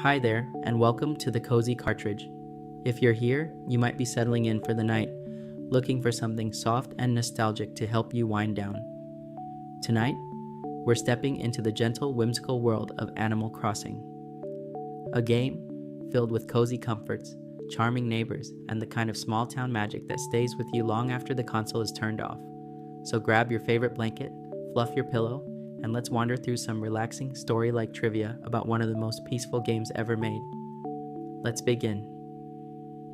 Hi there, and welcome to the Cozy Cartridge. If you're here, you might be settling in for the night, looking for something soft and nostalgic to help you wind down. Tonight, we're stepping into the gentle, whimsical world of Animal Crossing. A game filled with cozy comforts, charming neighbors, and the kind of small-town magic that stays with you long after the console is turned off. So grab your favorite blanket, fluff your pillow, and let's wander through some relaxing, story-like trivia about one of the most peaceful games ever made. Let's begin.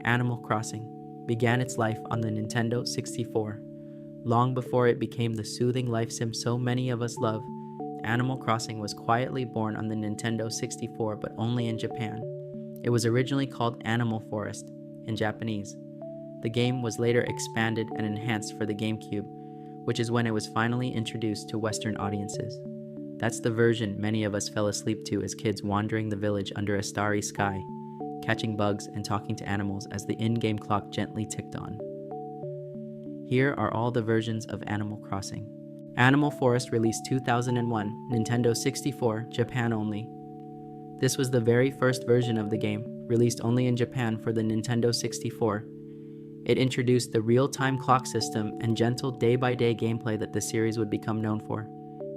Animal Crossing began its life on the Nintendo 64. Long before it became the soothing life sim so many of us love, Animal Crossing was quietly born on the Nintendo 64, but only in Japan. It was originally called Animal Forest in Japanese. The game was later expanded and enhanced for the GameCube, which is when it was finally introduced to Western audiences. That's the version many of us fell asleep to as kids, wandering the village under a starry sky, catching bugs and talking to animals as the in-game clock gently ticked on. Here are all the versions of Animal Crossing. Animal Forest released 2001, Nintendo 64, Japan only. This was the very first version of the game, released only in Japan for the Nintendo 64. It introduced the real-time clock system and gentle day-by-day gameplay that the series would become known for.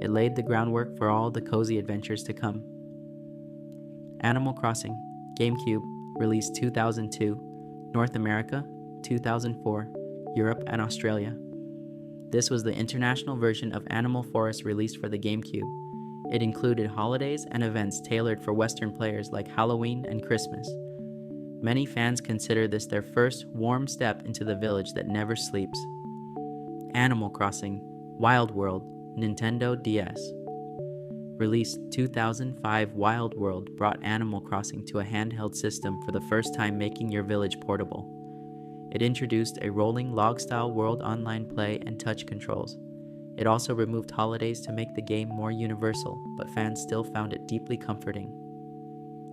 It laid the groundwork for all the cozy adventures to come. Animal Crossing, GameCube, released 2002, North America, 2004, Europe and Australia. This was the international version of Animal Forest released for the GameCube. It included holidays and events tailored for Western players like Halloween and Christmas. Many fans consider this their first warm step into the village that never sleeps. Animal Crossing, Wild World, Nintendo DS. Released 2005, Wild World brought Animal Crossing to a handheld system for the first time, making your village portable. It introduced a rolling log-style world online play and touch controls. It also removed holidays to make the game more universal, but fans still found it deeply comforting.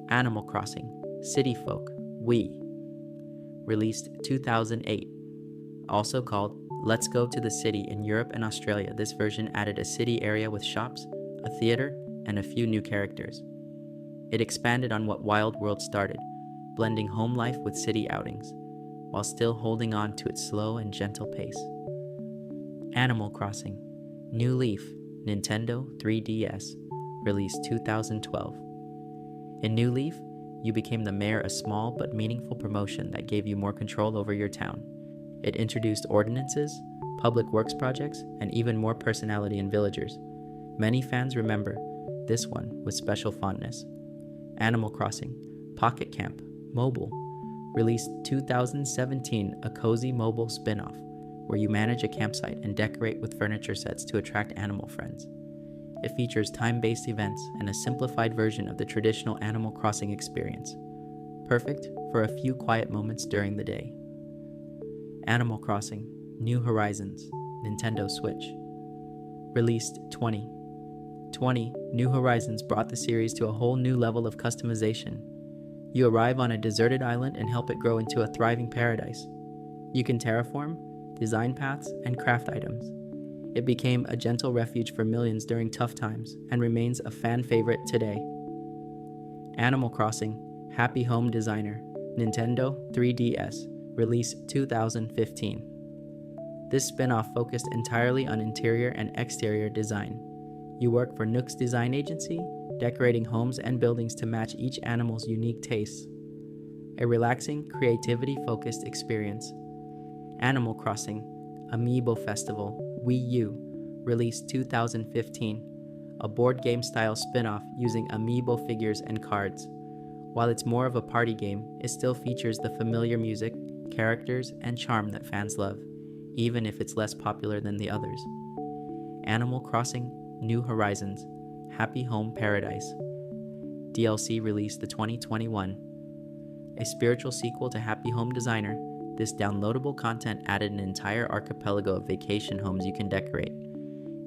Animal Crossing, City Folk, Wii. Released 2008. Also called Let's Go to the City in Europe and Australia, this version added a city area with shops, a theater, and a few new characters. It expanded on what Wild World started, blending home life with city outings, while still holding on to its slow and gentle pace. Animal Crossing, New Leaf, Nintendo 3DS, released 2012. In New Leaf, you became the mayor, a small but meaningful promotion that gave you more control over your town. It introduced ordinances, public works projects, and even more personality in villagers. Many fans remember this one with special fondness. Animal Crossing, Pocket Camp, Mobile, released 2017, a cozy mobile spin-off where you manage a campsite and decorate with furniture sets to attract animal friends. It features time-based events and a simplified version of the traditional Animal Crossing experience, perfect for a few quiet moments during the day. Animal Crossing, New Horizons, Nintendo Switch. Released 2020, New Horizons brought the series to a whole new level of customization. You arrive on a deserted island and help it grow into a thriving paradise. You can terraform, design paths, and craft items. It became a gentle refuge for millions during tough times and remains a fan favorite today. Animal Crossing, Happy Home Designer, Nintendo 3DS, released 2015. This spin-off focused entirely on interior and exterior design. You work for Nook's design agency, decorating homes and buildings to match each animal's unique tastes. A relaxing, creativity-focused experience. Animal Crossing, Amiibo Festival, Wii U, released 2015, a board game-style spin-off using amiibo figures and cards. While it's more of a party game, it still features the familiar music, characters, and charm that fans love, even if it's less popular than the others. Animal Crossing, New Horizons, Happy Home Paradise. DLC released the 2021. A spiritual sequel to Happy Home Designer, this downloadable content added an entire archipelago of vacation homes you can decorate.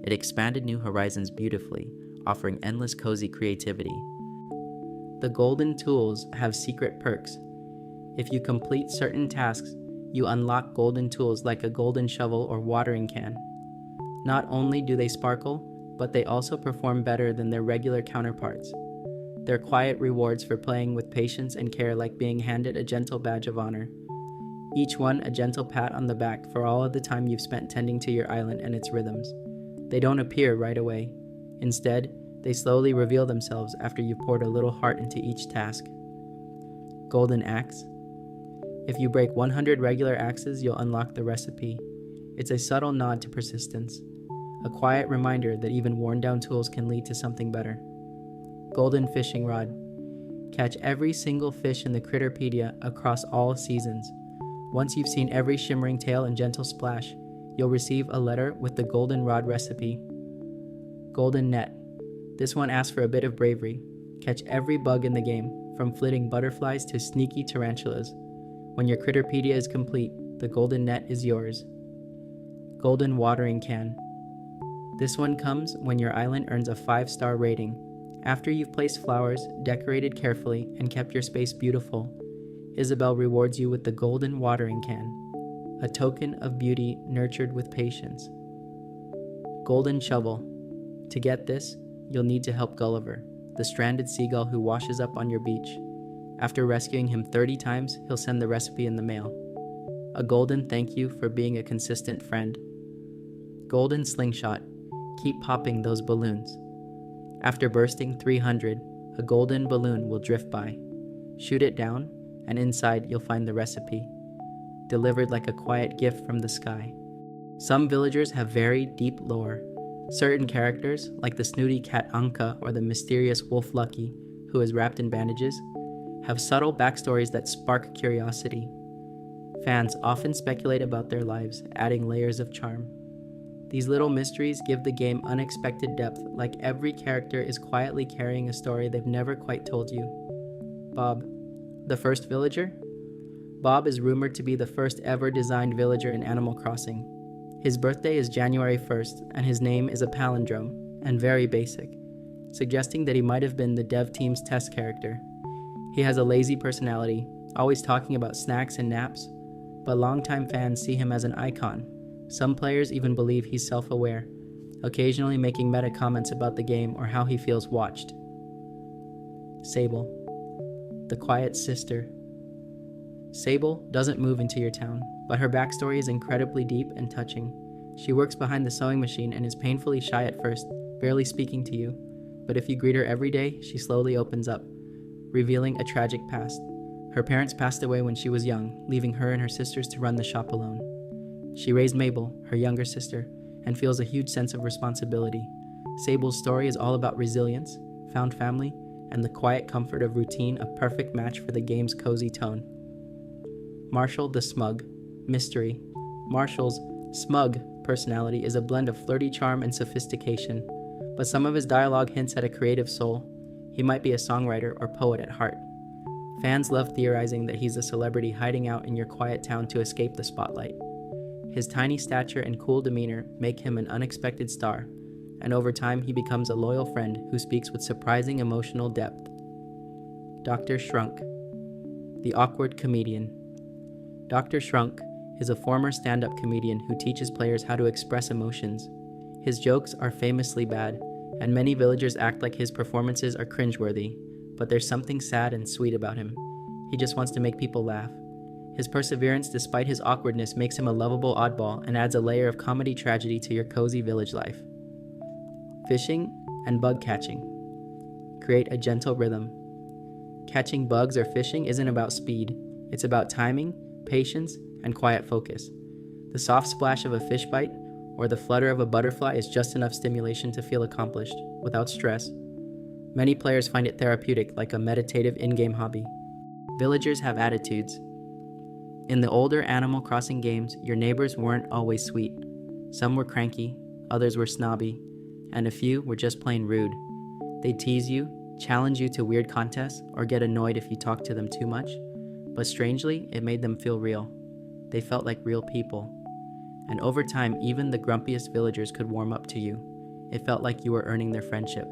It expanded New Horizons beautifully, offering endless cozy creativity. The golden tools have secret perks. If you complete certain tasks, you unlock golden tools like a golden shovel or watering can. Not only do they sparkle, but they also perform better than their regular counterparts. They're quiet rewards for playing with patience and care, like being handed a gentle badge of honor. Each one a gentle pat on the back for all of the time you've spent tending to your island and its rhythms. They don't appear right away. Instead, they slowly reveal themselves after you've poured a little heart into each task. Golden Axe. If you break 100 regular axes, you'll unlock the recipe. It's a subtle nod to persistence, a quiet reminder that even worn-down tools can lead to something better. Golden Fishing Rod. Catch every single fish in the Critterpedia across all seasons. Once you've seen every shimmering tail and gentle splash, you'll receive a letter with the golden rod recipe. Golden Net. This one asks for a bit of bravery. Catch every bug in the game, from flitting butterflies to sneaky tarantulas. When your Critterpedia is complete, the golden net is yours. Golden Watering Can. This one comes when your island earns a 5-star rating. After you've placed flowers, decorated carefully, and kept your space beautiful, Isabel rewards you with the Golden Watering Can, a token of beauty nurtured with patience. Golden Shovel. To get this, you'll need to help Gulliver, the stranded seagull who washes up on your beach. After rescuing him 30 times, he'll send the recipe in the mail. A golden thank you for being a consistent friend. Golden Slingshot. Keep popping those balloons. After bursting 300, a golden balloon will drift by. Shoot it down, and inside you'll find the recipe, delivered like a quiet gift from the sky. Some villagers have very deep lore. Certain characters, like the snooty cat Anka or the mysterious wolf Lucky, who is wrapped in bandages, have subtle backstories that spark curiosity. Fans often speculate about their lives, adding layers of charm. These little mysteries give the game unexpected depth, like every character is quietly carrying a story they've never quite told you. Bob, the first villager? Bob is rumored to be the first ever designed villager in Animal Crossing. His birthday is January 1st, and his name is a palindrome, and very basic, suggesting that he might have been the dev team's test character. He has a lazy personality, always talking about snacks and naps, but longtime fans see him as an icon. Some players even believe he's self-aware, occasionally making meta comments about the game or how he feels watched. Sable, the quiet sister. Sable doesn't move into your town, but her backstory is incredibly deep and touching. She works behind the sewing machine and is painfully shy at first, barely speaking to you, but if you greet her every day, she slowly opens up, revealing a tragic past. Her parents passed away when she was young, leaving her and her sisters to run the shop alone. She raised Mabel, her younger sister, and feels a huge sense of responsibility. Sable's story is all about resilience, found family, and the quiet comfort of routine, a perfect match for the game's cozy tone. Marshall the Smug. Mystery. Marshall's smug personality is a blend of flirty charm and sophistication, but some of his dialogue hints at a creative soul. He might be a songwriter or poet at heart. Fans love theorizing that he's a celebrity hiding out in your quiet town to escape the spotlight. His tiny stature and cool demeanor make him an unexpected star, and over time he becomes a loyal friend who speaks with surprising emotional depth. Dr. Shrunk, the awkward comedian. Dr. Shrunk is a former stand-up comedian who teaches players how to express emotions. His jokes are famously bad, and many villagers act like his performances are cringeworthy, but there's something sad and sweet about him. He just wants to make people laugh. His perseverance despite his awkwardness makes him a lovable oddball and adds a layer of comedy tragedy to your cozy village life. Fishing and bug catching. Create a gentle rhythm. Catching bugs or fishing isn't about speed. It's about timing, patience, and quiet focus. The soft splash of a fish bite or the flutter of a butterfly is just enough stimulation to feel accomplished, without stress. Many players find it therapeutic, like a meditative in-game hobby. Villagers have attitudes. In the older Animal Crossing games, your neighbors weren't always sweet. Some were cranky, others were snobby, and a few were just plain rude. They'd tease you, challenge you to weird contests, or get annoyed if you talked to them too much. But strangely, it made them feel real. They felt like real people. And over time, even the grumpiest villagers could warm up to you. It felt like you were earning their friendship,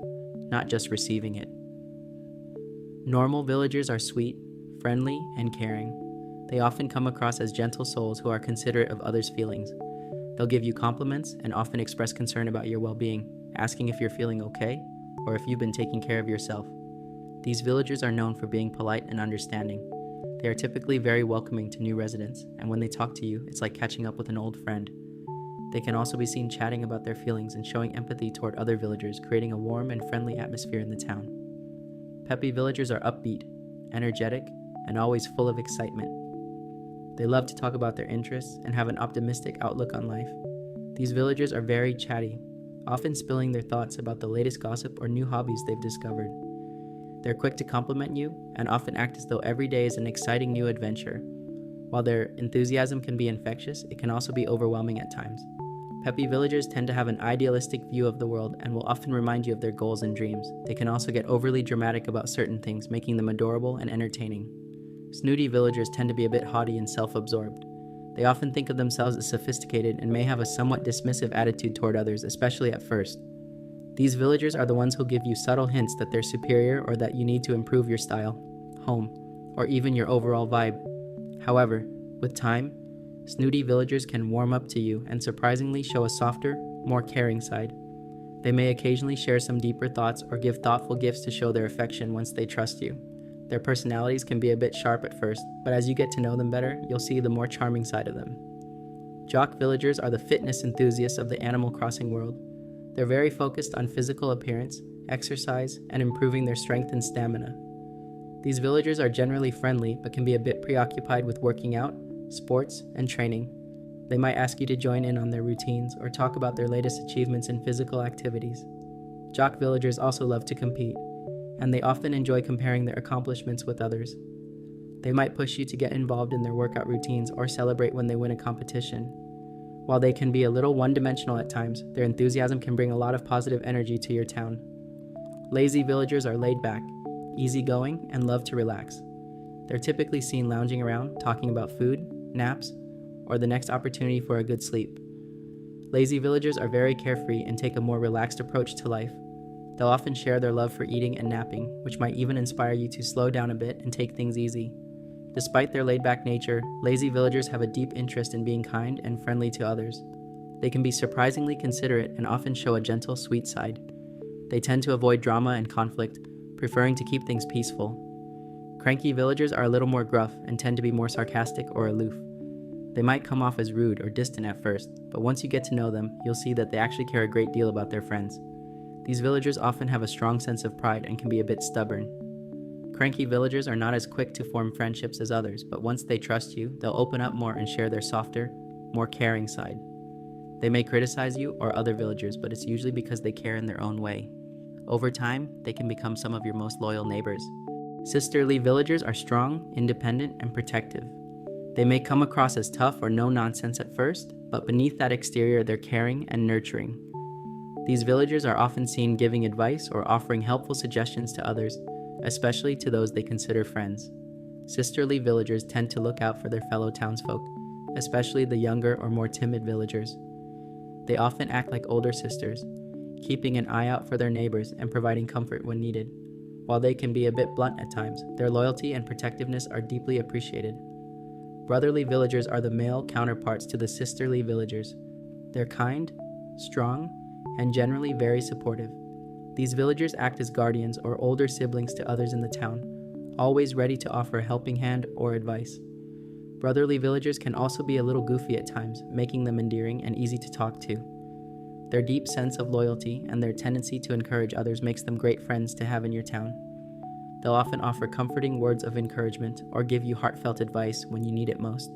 not just receiving it. Normal villagers are sweet, friendly, and caring. They often come across as gentle souls who are considerate of others' feelings. They'll give you compliments and often express concern about your well-being, asking if you're feeling okay or if you've been taking care of yourself. These villagers are known for being polite and understanding. They are typically very welcoming to new residents, and when they talk to you, it's like catching up with an old friend. They can also be seen chatting about their feelings and showing empathy toward other villagers, creating a warm and friendly atmosphere in the town. Peppy villagers are upbeat, energetic, and always full of excitement. They love to talk about their interests and have an optimistic outlook on life. These villagers are very chatty, often spilling their thoughts about the latest gossip or new hobbies they've discovered. They're quick to compliment you and often act as though every day is an exciting new adventure. While their enthusiasm can be infectious, it can also be overwhelming at times. Peppy villagers tend to have an idealistic view of the world and will often remind you of their goals and dreams. They can also get overly dramatic about certain things, making them adorable and entertaining. Snooty villagers tend to be a bit haughty and self-absorbed. They often think of themselves as sophisticated and may have a somewhat dismissive attitude toward others, especially at first. These villagers are the ones who'll give you subtle hints that they're superior or that you need to improve your style, home, or even your overall vibe. However, with time, snooty villagers can warm up to you and surprisingly show a softer, more caring side. They may occasionally share some deeper thoughts or give thoughtful gifts to show their affection once they trust you. Their personalities can be a bit sharp at first, but as you get to know them better, you'll see the more charming side of them. Jock villagers are the fitness enthusiasts of the Animal Crossing world. They're very focused on physical appearance, exercise, and improving their strength and stamina. These villagers are generally friendly, but can be a bit preoccupied with working out, sports, and training. They might ask you to join in on their routines or talk about their latest achievements in physical activities. Jock villagers also love to compete, and they often enjoy comparing their accomplishments with others. They might push you to get involved in their workout routines or celebrate when they win a competition. While they can be a little one-dimensional at times, their enthusiasm can bring a lot of positive energy to your town. Lazy villagers are laid back, easygoing, and love to relax. They're typically seen lounging around, talking about food, naps, or the next opportunity for a good sleep. Lazy villagers are very carefree and take a more relaxed approach to life. They'll often share their love for eating and napping, which might even inspire you to slow down a bit and take things easy. Despite their laid-back nature, lazy villagers have a deep interest in being kind and friendly to others. They can be surprisingly considerate and often show a gentle, sweet side. They tend to avoid drama and conflict, preferring to keep things peaceful. Cranky villagers are a little more gruff and tend to be more sarcastic or aloof. They might come off as rude or distant at first, but once you get to know them, you'll see that they actually care a great deal about their friends. These villagers often have a strong sense of pride and can be a bit stubborn. Cranky villagers are not as quick to form friendships as others, but once they trust you, they'll open up more and share their softer, more caring side. They may criticize you or other villagers, but it's usually because they care in their own way. Over time, they can become some of your most loyal neighbors. Sisterly villagers are strong, independent, and protective. They may come across as tough or no-nonsense at first, but beneath that exterior, they're caring and nurturing. These villagers are often seen giving advice or offering helpful suggestions to others, especially to those they consider friends. Sisterly villagers tend to look out for their fellow townsfolk, especially the younger or more timid villagers. They often act like older sisters, keeping an eye out for their neighbors and providing comfort when needed. While they can be a bit blunt at times, their loyalty and protectiveness are deeply appreciated. Brotherly villagers are the male counterparts to the sisterly villagers. They're kind, strong, and generally very supportive. These villagers act as guardians or older siblings to others in the town, always ready to offer a helping hand or advice. Brotherly villagers can also be a little goofy at times, making them endearing and easy to talk to. Their deep sense of loyalty and their tendency to encourage others makes them great friends to have in your town. They'll often offer comforting words of encouragement or give you heartfelt advice when you need it most.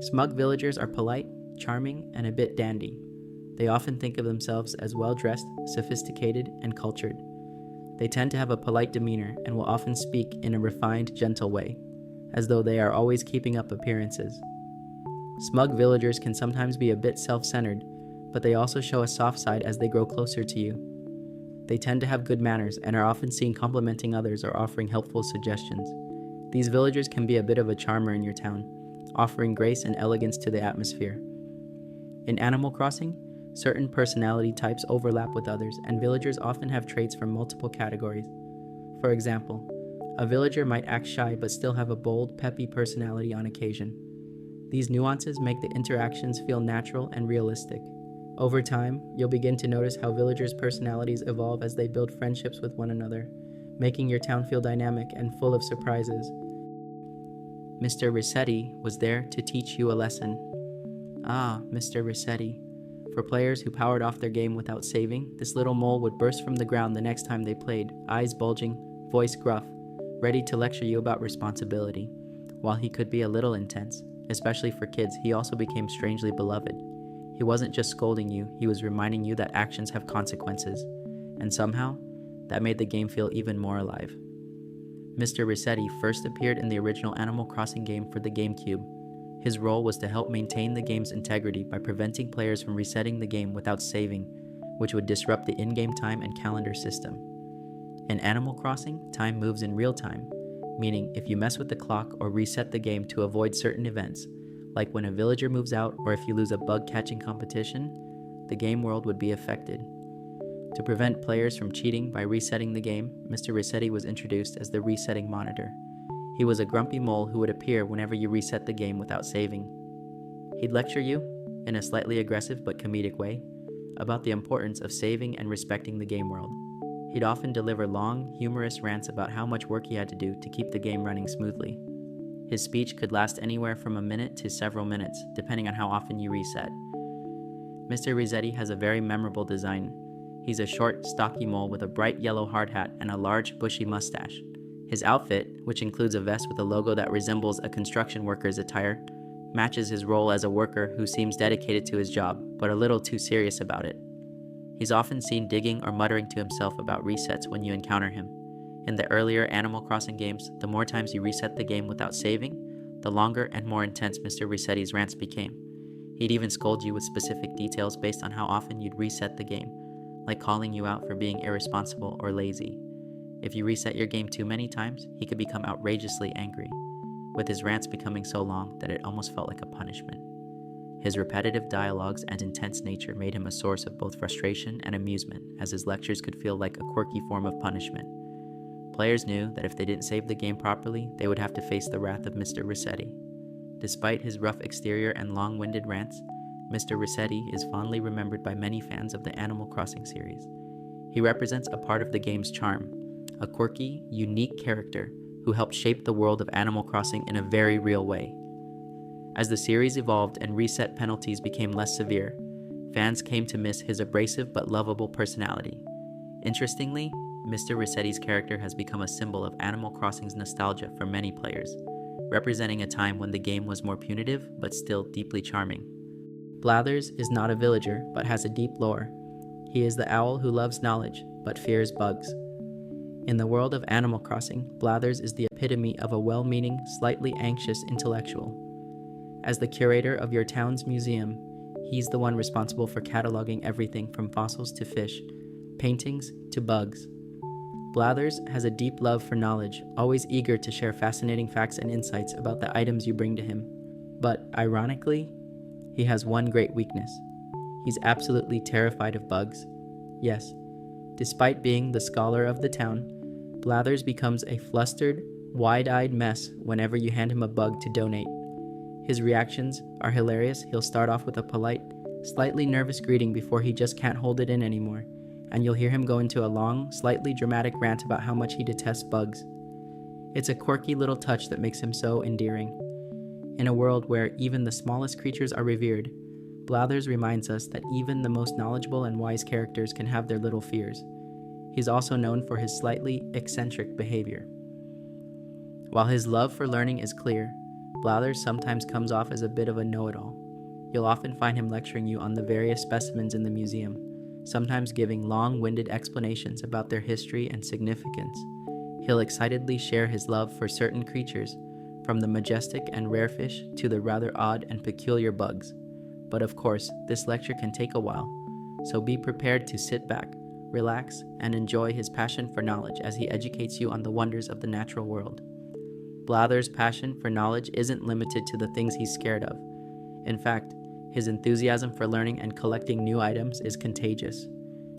Smug villagers are polite, charming, and a bit dandy. They often think of themselves as well-dressed, sophisticated, and cultured. They tend to have a polite demeanor and will often speak in a refined, gentle way, as though they are always keeping up appearances. Smug villagers can sometimes be a bit self-centered, but they also show a soft side as they grow closer to you. They tend to have good manners and are often seen complimenting others or offering helpful suggestions. These villagers can be a bit of a charmer in your town, offering grace and elegance to the atmosphere. In Animal Crossing, certain personality types overlap with others, and villagers often have traits from multiple categories. For example, a villager might act shy but still have a bold, peppy personality on occasion. These nuances make the interactions feel natural and realistic. Over time, you'll begin to notice how villagers' personalities evolve as they build friendships with one another, making your town feel dynamic and full of surprises. Mr. Rossetti was there to teach you a lesson. Ah, Mr. Rossetti. For players who powered off their game without saving, this little mole would burst from the ground the next time they played, eyes bulging, voice gruff, ready to lecture you about responsibility. While he could be a little intense, especially for kids, he also became strangely beloved. He wasn't just scolding you, he was reminding you that actions have consequences. And somehow, that made the game feel even more alive. Mr. Rossetti first appeared in the original Animal Crossing game for the GameCube. His role was to help maintain the game's integrity by preventing players from resetting the game without saving, which would disrupt the in-game time and calendar system. In Animal Crossing, time moves in real time, meaning if you mess with the clock or reset the game to avoid certain events, like when a villager moves out or if you lose a bug-catching competition, the game world would be affected. To prevent players from cheating by resetting the game, Mr. Rossetti was introduced as the resetting monitor. He was a grumpy mole who would appear whenever you reset the game without saving. He'd lecture you, in a slightly aggressive but comedic way, about the importance of saving and respecting the game world. He'd often deliver long, humorous rants about how much work he had to do to keep the game running smoothly. His speech could last anywhere from a minute to several minutes, depending on how often you reset. Mr. Rossetti has a very memorable design. He's a short, stocky mole with a bright yellow hard hat and a large, bushy mustache. His outfit, which includes a vest with a logo that resembles a construction worker's attire, matches his role as a worker who seems dedicated to his job, but a little too serious about it. He's often seen digging or muttering to himself about resets when you encounter him. In the earlier Animal Crossing games, the more times you reset the game without saving, the longer and more intense Mr. Rossetti's rants became. He'd even scold you with specific details based on how often you'd reset the game, like calling you out for being irresponsible or lazy. If you reset your game too many times, he could become outrageously angry, with his rants becoming so long that it almost felt like a punishment. His repetitive dialogues and intense nature made him a source of both frustration and amusement, as his lectures could feel like a quirky form of punishment. Players knew that if they didn't save the game properly, they would have to face the wrath of Mr. Rossetti. Despite his rough exterior and long-winded rants, Mr. Rossetti is fondly remembered by many fans of the Animal Crossing series. He represents a part of the game's charm, a quirky, unique character who helped shape the world of Animal Crossing in a very real way. As the series evolved and reset penalties became less severe, fans came to miss his abrasive but lovable personality. Interestingly, Mr. Rossetti's character has become a symbol of Animal Crossing's nostalgia for many players, representing a time when the game was more punitive but still deeply charming. Blathers is not a villager but has a deep lore. He is the owl who loves knowledge but fears bugs. In the world of Animal Crossing, Blathers is the epitome of a well-meaning, slightly anxious intellectual. As the curator of your town's museum, he's the one responsible for cataloging everything from fossils to fish, paintings to bugs. Blathers has a deep love for knowledge, always eager to share fascinating facts and insights about the items you bring to him. But, ironically, he has one great weakness. He's absolutely terrified of bugs. Yes, despite being the scholar of the town, Blathers becomes a flustered, wide-eyed mess whenever you hand him a bug to donate. His reactions are hilarious. He'll start off with a polite, slightly nervous greeting before he just can't hold it in anymore, and you'll hear him go into a long, slightly dramatic rant about how much he detests bugs. It's a quirky little touch that makes him so endearing. In a world where even the smallest creatures are revered, Blathers reminds us that even the most knowledgeable and wise characters can have their little fears. He's also known for his slightly eccentric behavior. While his love for learning is clear, Blathers sometimes comes off as a bit of a know-it-all. You'll often find him lecturing you on the various specimens in the museum, sometimes giving long-winded explanations about their history and significance. He'll excitedly share his love for certain creatures, from the majestic and rare fish to the rather odd and peculiar bugs. But of course, this lecture can take a while, so be prepared to sit back, relax, and enjoy his passion for knowledge as he educates you on the wonders of the natural world. Blathers' passion for knowledge isn't limited to the things he's scared of. In fact, his enthusiasm for learning and collecting new items is contagious.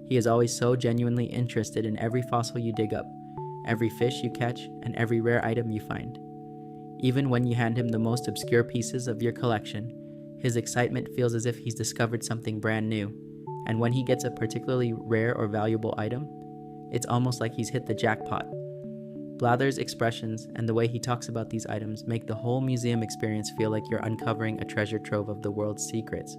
He is always so genuinely interested in every fossil you dig up, every fish you catch, and every rare item you find. Even when you hand him the most obscure pieces of your collection, his excitement feels as if he's discovered something brand new, and when he gets a particularly rare or valuable item, it's almost like he's hit the jackpot, Blather's expressions and the way he talks about these items make the whole museum experience feel like you're uncovering a treasure trove of the world's secrets.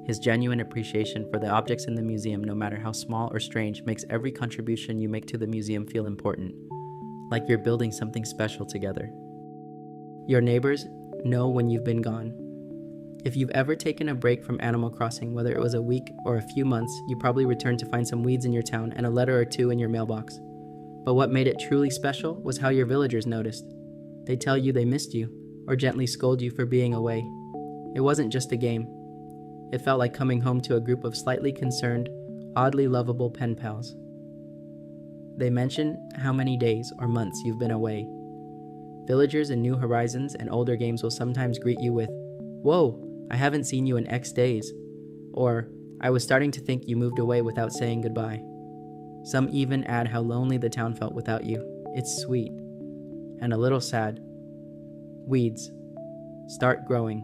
His genuine appreciation for the objects in the museum, no matter how small or strange, makes every contribution you make to the museum feel important, like you're building something special together. Your neighbors know when you've been gone. If you've ever taken a break from Animal Crossing, whether it was a week or a few months, you probably returned to find some weeds in your town and a letter or two in your mailbox. But what made it truly special was how your villagers noticed. They'd tell you they missed you, or gently scold you for being away. It wasn't just a game. It felt like coming home to a group of slightly concerned, oddly lovable pen pals. They mention how many days or months you've been away. Villagers in New Horizons and older games will sometimes greet you with, "Whoa, I haven't seen you in X days," or "I was starting to think you moved away without saying goodbye." Some even add how lonely the town felt without you. It's sweet. And a little sad. Weeds. Start growing.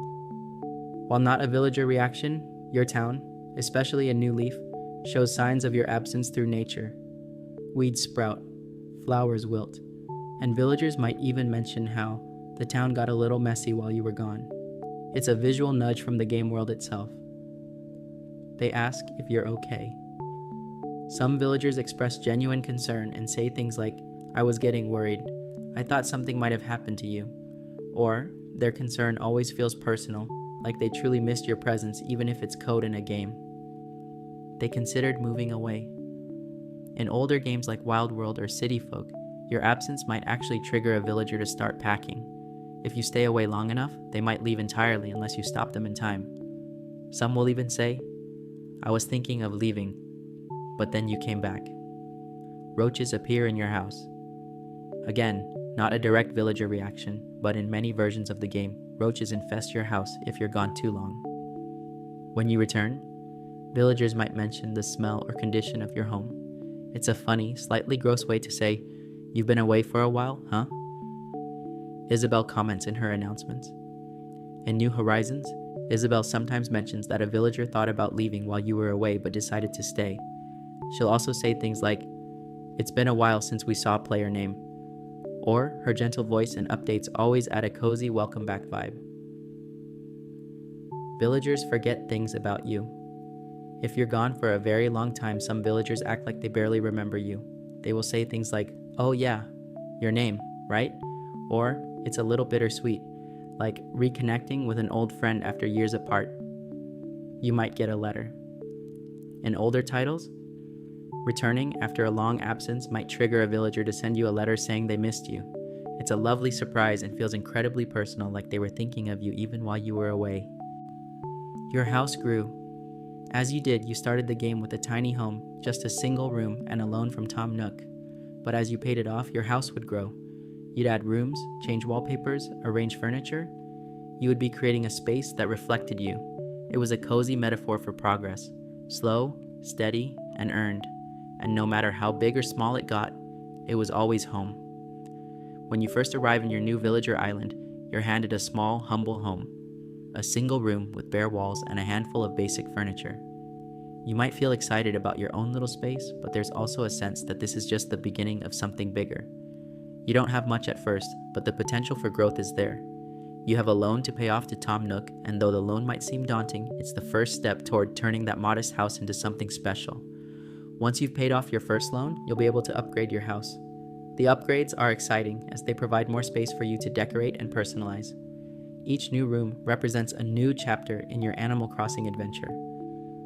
While not a villager reaction, your town, especially a new leaf, shows signs of your absence through nature. Weeds sprout, flowers wilt, and villagers might even mention how the town got a little messy while you were gone. It's a visual nudge from the game world itself. They ask if you're okay. Some villagers express genuine concern and say things like, "I was getting worried. I thought something might have happened to you." Or, their concern always feels personal, like they truly missed your presence even if it's code in a game. They considered moving away. In older games like Wild World or City Folk, your absence might actually trigger a villager to start packing. If you stay away long enough, they might leave entirely unless you stop them in time. Some will even say, "I was thinking of leaving, but then you came back." Roaches appear in your house. Again, not a direct villager reaction, but in many versions of the game, roaches infest your house if you're gone too long. When you return, villagers might mention the smell or condition of your home. It's a funny, slightly gross way to say, "You've been away for a while, huh?" Isabel comments in her announcements. In New Horizons, Isabel sometimes mentions that a villager thought about leaving while you were away but decided to stay. She'll also say things like, "It's been a while since we saw player name," or her gentle voice and updates always add a cozy welcome back vibe. Villagers forget things about you. If you're gone for a very long time, some villagers act like they barely remember you. They will say things like, "Oh yeah, your name, right?" Or, "It's a little bittersweet," like reconnecting with an old friend after years apart. You might get a letter. In older titles, returning after a long absence might trigger a villager to send you a letter saying they missed you. It's a lovely surprise and feels incredibly personal, like they were thinking of you even while you were away. Your house grew. As you did, you started the game with a tiny home, just a single room and a loan from Tom Nook. But as you paid it off, your house would grow. You'd add rooms, change wallpapers, arrange furniture. You would be creating a space that reflected you. It was a cozy metaphor for progress, slow, steady, and earned. And no matter how big or small it got, it was always home. When you first arrive in your new villager island, you're handed a small, humble home. A single room with bare walls and a handful of basic furniture. You might feel excited about your own little space, but there's also a sense that this is just the beginning of something bigger. You don't have much at first, but the potential for growth is there. You have a loan to pay off to Tom Nook, and though the loan might seem daunting, it's the first step toward turning that modest house into something special. Once you've paid off your first loan, you'll be able to upgrade your house. The upgrades are exciting as they provide more space for you to decorate and personalize. Each new room represents a new chapter in your Animal Crossing adventure.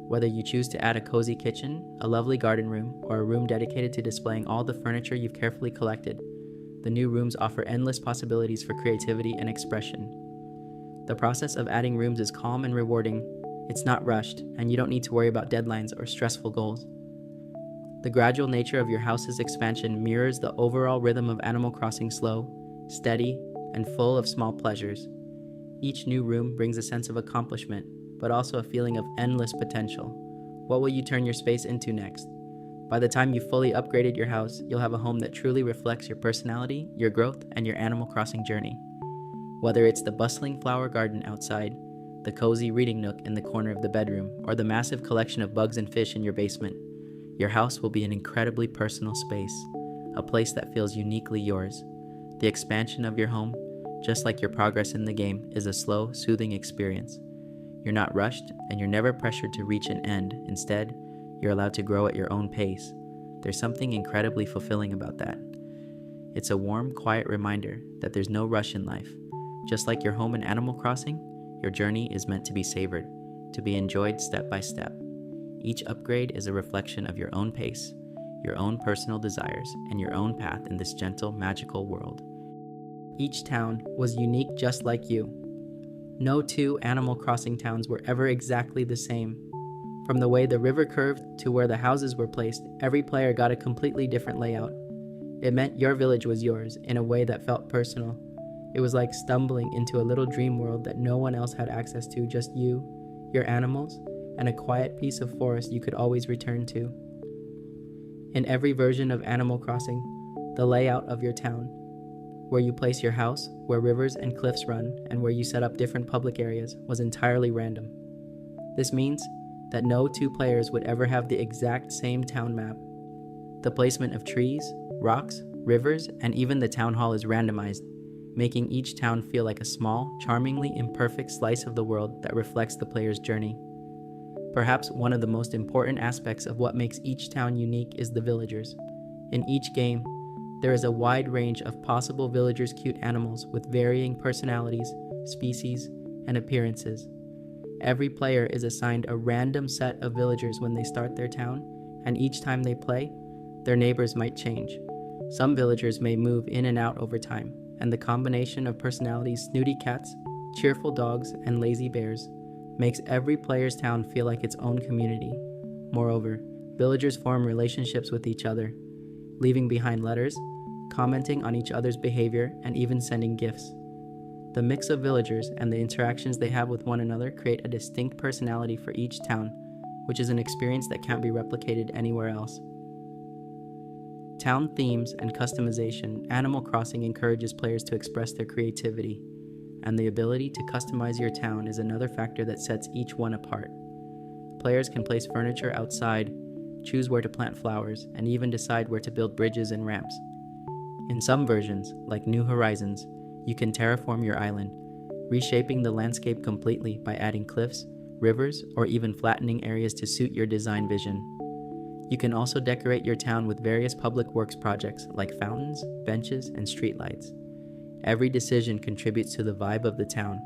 Whether you choose to add a cozy kitchen, a lovely garden room, or a room dedicated to displaying all the furniture you've carefully collected, the new rooms offer endless possibilities for creativity and expression. The process of adding rooms is calm and rewarding. It's not rushed, and you don't need to worry about deadlines or stressful goals. The gradual nature of your house's expansion mirrors the overall rhythm of Animal Crossing: slow, steady, and full of small pleasures. Each new room brings a sense of accomplishment, but also a feeling of endless potential. What will you turn your space into next? By the time you've fully upgraded your house, you'll have a home that truly reflects your personality, your growth, and your Animal Crossing journey. Whether it's the bustling flower garden outside, the cozy reading nook in the corner of the bedroom, or the massive collection of bugs and fish in your basement, your house will be an incredibly personal space, a place that feels uniquely yours. The expansion of your home, just like your progress in the game, is a slow, soothing experience. You're not rushed, and you're never pressured to reach an end. Instead, you're allowed to grow at your own pace. There's something incredibly fulfilling about that. It's a warm, quiet reminder that there's no rush in life. Just like your home in Animal Crossing, your journey is meant to be savored, to be enjoyed step by step. Each upgrade is a reflection of your own pace, your own personal desires, and your own path in this gentle, magical world. Each town was unique just like you. No two Animal Crossing towns were ever exactly the same. From the way the river curved to where the houses were placed, every player got a completely different layout. It meant your village was yours in a way that felt personal. It was like stumbling into a little dream world that no one else had access to, just you, your animals, and a quiet piece of forest you could always return to. In every version of Animal Crossing, the layout of your town, where you place your house, where rivers and cliffs run, and where you set up different public areas, was entirely random. This means that no two players would ever have the exact same town map. The placement of trees, rocks, rivers, and even the town hall is randomized, making each town feel like a small, charmingly imperfect slice of the world that reflects the player's journey. Perhaps one of the most important aspects of what makes each town unique is the villagers. In each game, there is a wide range of possible villagers' cute animals with varying personalities, species, and appearances. Every player is assigned a random set of villagers when they start their town, and each time they play, their neighbors might change. Some villagers may move in and out over time, and the combination of personalities snooty cats, cheerful dogs, and lazy bears makes every player's town feel like its own community. Moreover, villagers form relationships with each other, leaving behind letters, commenting on each other's behavior, and even sending gifts. The mix of villagers and the interactions they have with one another create a distinct personality for each town, which is an experience that can't be replicated anywhere else. Town themes and customization. Animal Crossing encourages players to express their creativity, and the ability to customize your town is another factor that sets each one apart. Players can place furniture outside, choose where to plant flowers, and even decide where to build bridges and ramps. In some versions, like New Horizons, you can terraform your island, reshaping the landscape completely by adding cliffs, rivers, or even flattening areas to suit your design vision. You can also decorate your town with various public works projects like fountains, benches, and streetlights. Every decision contributes to the vibe of the town.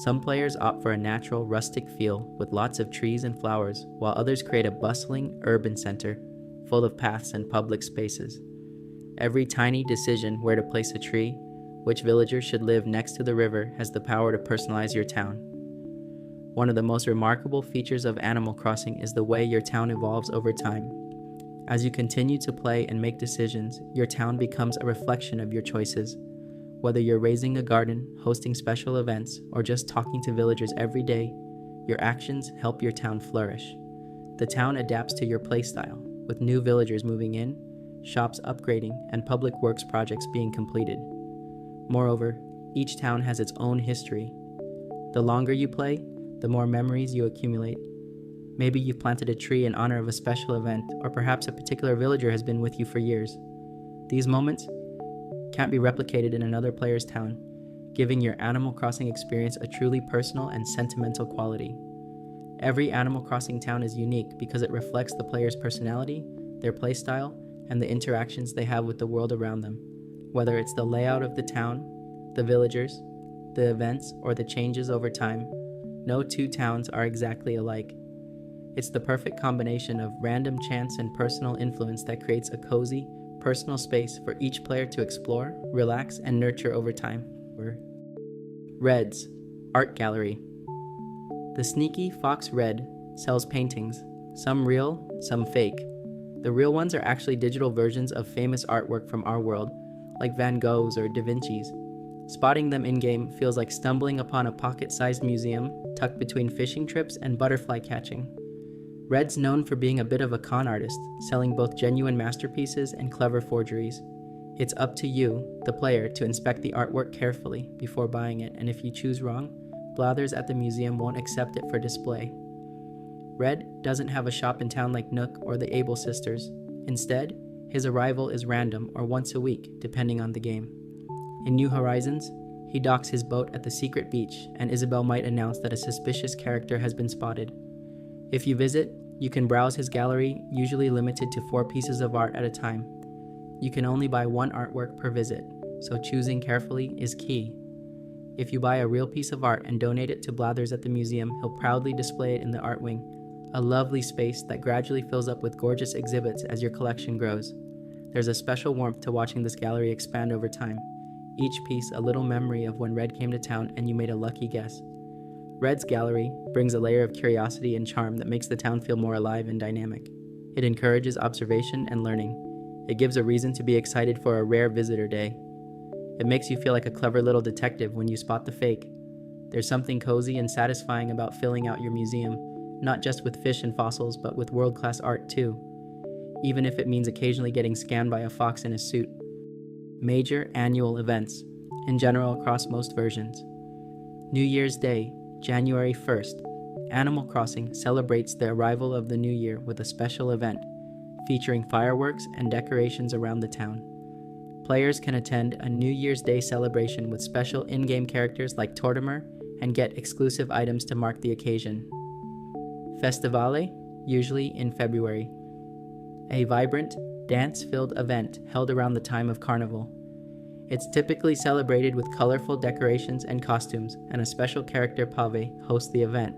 Some players opt for a natural, rustic feel with lots of trees and flowers, while others create a bustling, urban center full of paths and public spaces. Every tiny decision, where to place a tree, which villager should live next to the river, has the power to personalize your town. One of the most remarkable features of Animal Crossing is the way your town evolves over time. As you continue to play and make decisions, your town becomes a reflection of your choices. Whether you're raising a garden, hosting special events, or just talking to villagers every day, your actions help your town flourish. The town adapts to your playstyle, with new villagers moving in, shops upgrading, and public works projects being completed. Moreover, each town has its own history. The longer you play, the more memories you accumulate. Maybe you've planted a tree in honor of a special event, or perhaps a particular villager has been with you for years. These moments can't be replicated in another player's town, giving your Animal Crossing experience a truly personal and sentimental quality. Every Animal Crossing town is unique because it reflects the player's personality, their playstyle, and the interactions they have with the world around them. Whether it's the layout of the town, the villagers, the events, or the changes over time, no two towns are exactly alike. It's the perfect combination of random chance and personal influence that creates a cozy, personal space for each player to explore, relax, and nurture over time. Red's Art Gallery. The sneaky Fox Red sells paintings, some real, some fake. The real ones are actually digital versions of famous artwork from our world, like Van Gogh's or Da Vinci's. Spotting them in-game feels like stumbling upon a pocket-sized museum tucked between fishing trips and butterfly catching. Red's known for being a bit of a con artist, selling both genuine masterpieces and clever forgeries. It's up to you, the player, to inspect the artwork carefully before buying it, and if you choose wrong, blathers at the museum won't accept it for display. Red doesn't have a shop in town like Nook or the Able Sisters. Instead, His arrival is random or once a week, depending on the game. In New Horizons, he docks his boat at the secret beach, and Isabel might announce that a suspicious character has been spotted. If you visit, you can browse his gallery, usually limited to 4 pieces of art at a time. You can only buy 1 artwork per visit, so choosing carefully is key. If you buy a real piece of art and donate it to Blathers at the museum, he'll proudly display it in the art wing, a lovely space that gradually fills up with gorgeous exhibits as your collection grows. There's a special warmth to watching this gallery expand over time. Each piece a little memory of when Red came to town and you made a lucky guess. Red's gallery brings a layer of curiosity and charm that makes the town feel more alive and dynamic. It encourages observation and learning. It gives a reason to be excited for a rare visitor day. It makes you feel like a clever little detective when you spot the fake. There's something cozy and satisfying about filling out your museum, not just with fish and fossils, but with world-class art too, even if it means occasionally getting scanned by a fox in a suit. Major annual events, in general across most versions. New Year's Day, January 1st, Animal Crossing celebrates the arrival of the new year with a special event featuring fireworks and decorations around the town. Players can attend a New Year's Day celebration with special in-game characters like Tortimer and get exclusive items to mark the occasion. Festivale, usually in February. A vibrant, dance-filled event held around the time of Carnival. It's typically celebrated with colorful decorations and costumes, and a special character Pave hosts the event.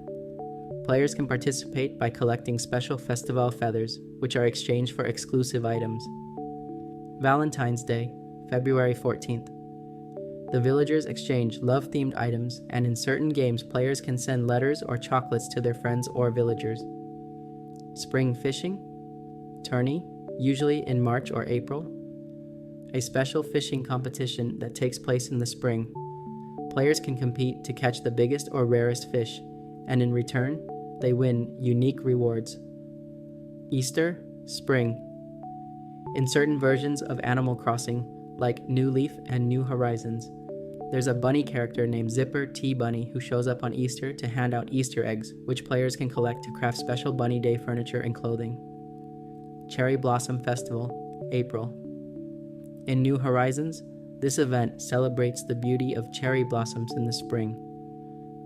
Players can participate by collecting special festival feathers, which are exchanged for exclusive items. Valentine's Day, February 14th. The villagers exchange love-themed items, and in certain games, players can send letters or chocolates to their friends or villagers. Spring Fishing, Tourney, usually in March or April. A special fishing competition that takes place in the spring. Players can compete to catch the biggest or rarest fish, and in return, they win unique rewards. Easter, Spring. In certain versions of Animal Crossing, like New Leaf and New Horizons, there's a bunny character named Zipper T. Bunny who shows up on Easter to hand out Easter eggs, which players can collect to craft special Bunny Day furniture and clothing. Cherry Blossom Festival, April. In New Horizons, this event celebrates the beauty of cherry blossoms in the spring.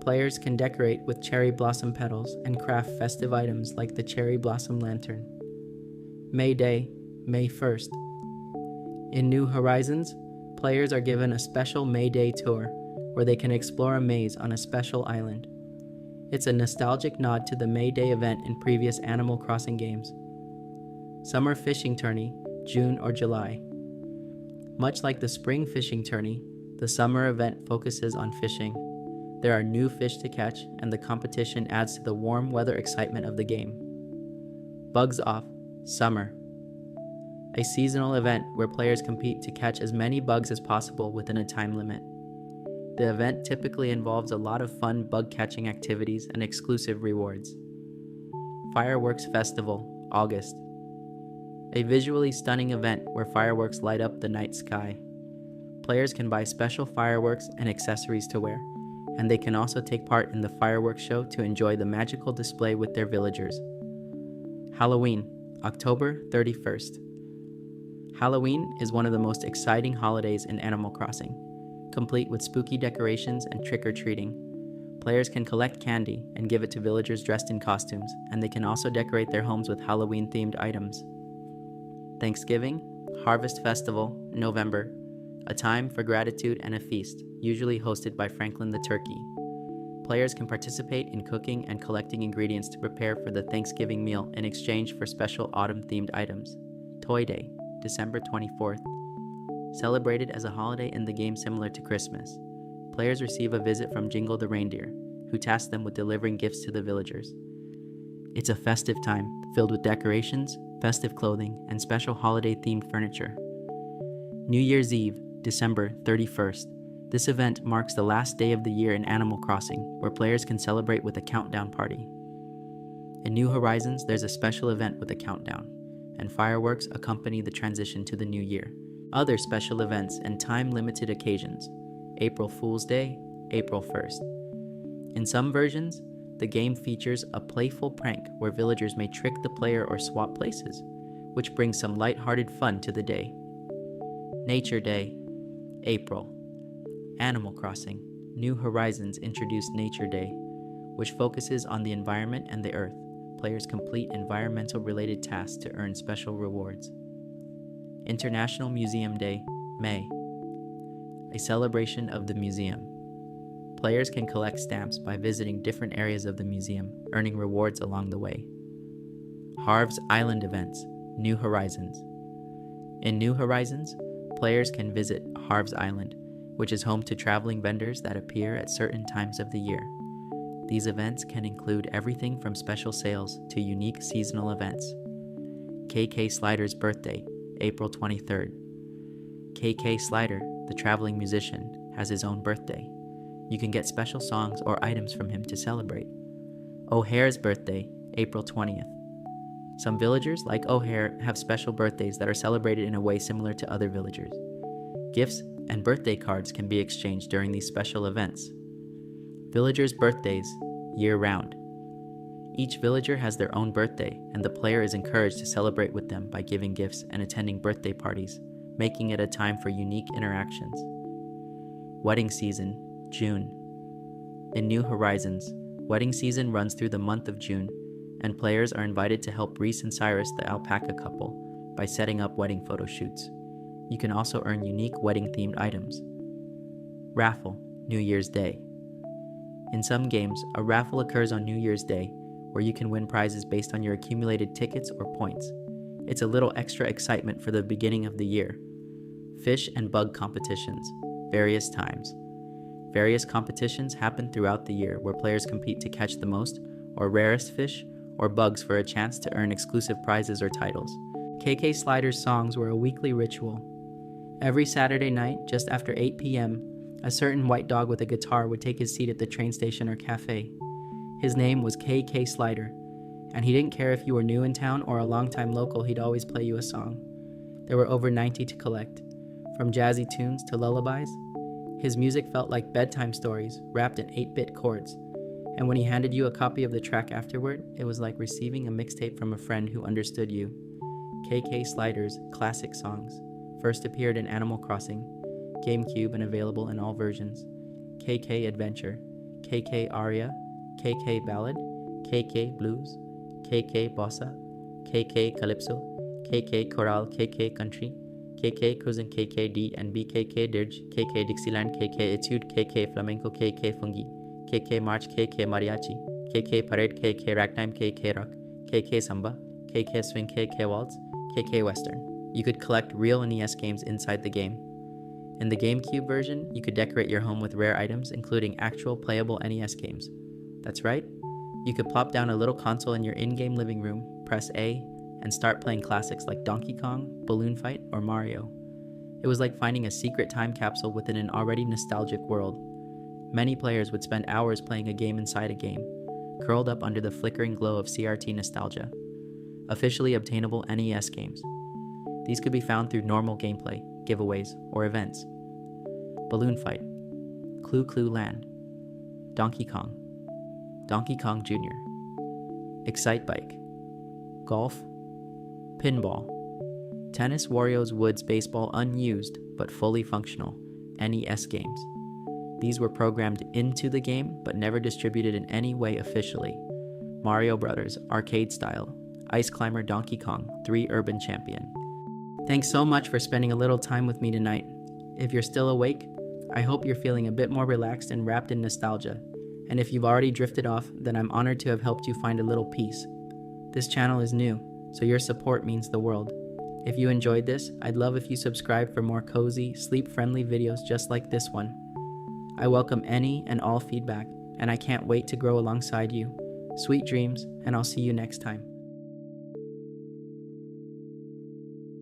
Players can decorate with cherry blossom petals and craft festive items like the cherry blossom lantern. May Day, May 1st. In New Horizons, players are given a special May Day tour where they can explore a maze on a special island. It's a nostalgic nod to the May Day event in previous Animal Crossing games. Summer Fishing Tourney, June or July. Much like the Spring Fishing Tourney, the summer event focuses on fishing. There are new fish to catch, and the competition adds to the warm weather excitement of the game. Bugs Off, Summer. A seasonal event where players compete to catch as many bugs as possible within a time limit. The event typically involves a lot of fun bug-catching activities and exclusive rewards. Fireworks Festival, August. A visually stunning event where fireworks light up the night sky. Players can buy special fireworks and accessories to wear, and they can also take part in the fireworks show to enjoy the magical display with their villagers. Halloween, October 31st. Halloween is one of the most exciting holidays in Animal Crossing, complete with spooky decorations and trick-or-treating. Players can collect candy and give it to villagers dressed in costumes, and they can also decorate their homes with Halloween-themed items. Thanksgiving, Harvest Festival, November, a time for gratitude and a feast, usually hosted by Franklin the Turkey. Players can participate in cooking and collecting ingredients to prepare for the Thanksgiving meal in exchange for special autumn-themed items. Toy Day, December 24th. Celebrated as a holiday in the game similar to Christmas. Players receive a visit from Jingle the Reindeer, who tasks them with delivering gifts to the villagers. It's a festive time, filled with decorations, festive clothing, and special holiday-themed furniture. New Year's Eve, December 31st. This event marks the last day of the year in Animal Crossing, where players can celebrate with a countdown party. In New Horizons, there's a special event with a countdown, and fireworks accompany the transition to the new year. Other special events and time-limited occasions: April Fool's Day, April 1st. In some versions, the game features a playful prank where villagers may trick the player or swap places, which brings some light-hearted fun to the day. Nature Day, April. Animal Crossing, New Horizons introduced Nature Day, which focuses on the environment and the earth. Players complete environmental-related tasks to earn special rewards. International Museum Day, May. A celebration of the museum. Players can collect stamps by visiting different areas of the museum, earning rewards along the way. Harv's Island Events, New Horizons. In New Horizons, players can visit Harv's Island, which is home to traveling vendors that appear at certain times of the year. These events can include everything from special sales to unique seasonal events. KK Slider's birthday, April 23rd. KK Slider, the traveling musician, has his own birthday. You can get special songs or items from him to celebrate. O'Hare's birthday, April 20th. Some villagers, like O'Hare, have special birthdays that are celebrated in a way similar to other villagers. Gifts and birthday cards can be exchanged during these special events. Villagers' birthdays, year-round. Each villager has their own birthday, and the player is encouraged to celebrate with them by giving gifts and attending birthday parties, making it a time for unique interactions. Wedding season, June. In New Horizons, wedding season runs through the month of June, and players are invited to help Reese and Cyrus, the alpaca couple, by setting up wedding photo shoots. You can also earn unique wedding-themed items. Raffle, New Year's Day. In some games, a raffle occurs on New Year's Day, where you can win prizes based on your accumulated tickets or points. It's a little extra excitement for the beginning of the year. Fish and bug competitions, various times. Various competitions happen throughout the year where players compete to catch the most or rarest fish or bugs for a chance to earn exclusive prizes or titles. KK Slider's songs were a weekly ritual. Every Saturday night, just after 8 p.m., a certain white dog with a guitar would take his seat at the train station or cafe. His name was KK Slider, and he didn't care if you were new in town or a longtime local, he'd always play you a song. There were over 90 to collect, from jazzy tunes to lullabies. His music felt like bedtime stories, wrapped in 8-bit chords, and when he handed you a copy of the track afterward, it was like receiving a mixtape from a friend who understood you. KK Slider's classic songs first appeared in Animal Crossing, GameCube and available in all versions, KK Adventure, KK Aria, KK Ballad, KK Blues, KK Bossa, KK Calypso, KK Choral, KK Country, KK Cruisin', KK D and BKK Dirge, KK Dixieland, KK Etude, KK Flamenco, KK Fungi, KK March, KK Mariachi, KK Parade, KK Ragtime, KK Rock, KK Samba, KK Swing, KK Waltz, KK Western. You could collect real NES games inside the game. In the GameCube version, you could decorate your home with rare items, including actual playable NES games. That's right, you could plop down a little console in your in-game living room, press A, and start playing classics like Donkey Kong, Balloon Fight, or Mario. It was like finding a secret time capsule within an already nostalgic world. Many players would spend hours playing a game inside a game, curled up under the flickering glow of CRT nostalgia. Officially obtainable NES games. These could be found through normal gameplay, giveaways, or events. Balloon Fight, Clue Clue Land, Donkey Kong, Donkey Kong Jr., Excite Bike, Golf, Pinball, Tennis Wario's Woods Baseball unused but fully functional, NES games. These were programmed into the game but never distributed in any way officially. Mario Brothers, arcade style, Ice Climber Donkey Kong, 3 Urban Champion. Thanks so much for spending a little time with me tonight. If you're still awake, I hope you're feeling a bit more relaxed and wrapped in nostalgia. And if you've already drifted off, then I'm honored to have helped you find a little peace. This channel is new, so your support means the world. If you enjoyed this, I'd love if you subscribe for more cozy, sleep-friendly videos just like this one. I welcome any and all feedback, and I can't wait to grow alongside you. Sweet dreams, and I'll see you next time.